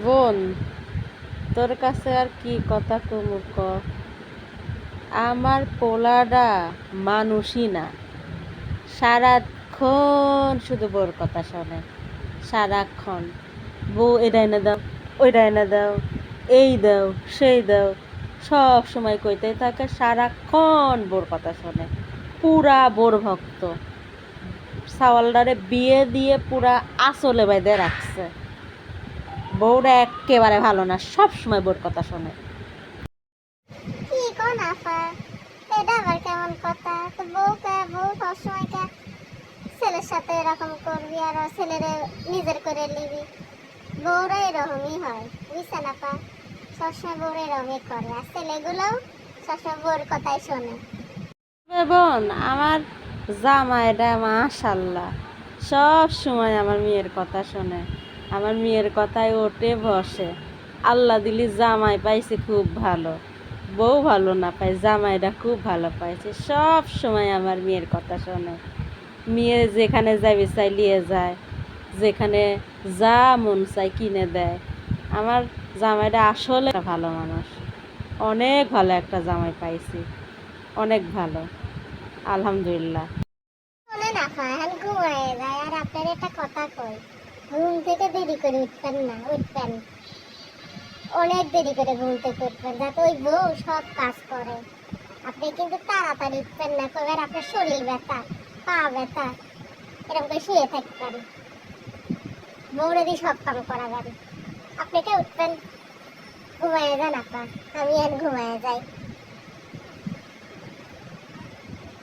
বোন, তোর কাছে আর কি কথা কমু ক। আমার পোলাডা মানুষই না, সারাক্ষণ শুধু বউর কথা শোনে। সারাক্ষণ বউ এটা এনে দাও, ওইটা এনে দাও, এই দাও সেই দাও, সব সময় কইতেই থাকে। সারাক্ষণ বউর কথা শোনে, পুরা বউর ভক্ত। সাওয়ালদারে বিয়ে দিয়ে পুরা আসলে বেঁধে রাখছে। বউরা একেবারে ভালো না, সব সময় বউর কথা শোনে। কি কোন আফা, এটা আবার কেমন কথা? তো বউ সবসময় ছেলের সাথে এরকম করবি আর ছেলেরে নিজের করে নিবি? বউরা এরকমই হয়, বুঝছেন আপা? সবসময় বউরা এরকমই করে, আর ছেলেগুলোও সবসময় বউর কথাই শোনে। বোন, আমার জামাইটা মাশাল্লাহ সব সময় আমার মেয়ের কথা শোনে, আমার মেয়ের কথায় ওঠে বসে। আল্লাহ দিলি জামাই পাইছে খুব ভালো, বউ ভালো না পাই, জামাইটা খুব ভালো পাইছে। সব সময় আমার মেয়ের কথা শোনে। মেয়ে যেখানে যাবে চাই নিয়ে যায়, যেখানে যা মন চাই কিনে দেয়। আমার জামাইটা আসলে একটা ভালো মানুষ, অনেক ভালো একটা জামাই পাইছি, অনেক ভালো, আলহামদুলিল্লাহ। শোনেন আপা, এখন ঘুমায় যায়, আর আপনার একটা কথা কই, ঘুম থেকে দেরি করে উঠবেন না, উঠবেন অনেক দেরি করে ঘুম থেকে উঠবেন, যাতে ওই বউ সব কাজ করে। আপনি কিন্তু তাড়াতাড়ি উঠবেন না, কবে আপনার শরীর ব্যথা, পা ব্যথা, এরকম করে শুয়ে থাকবেন, বউরে দিয়ে সব কাম করা যাবে। আপনি কে উঠবেন, ঘুমায় যান আপা, আমি আর ঘুমায় যাই।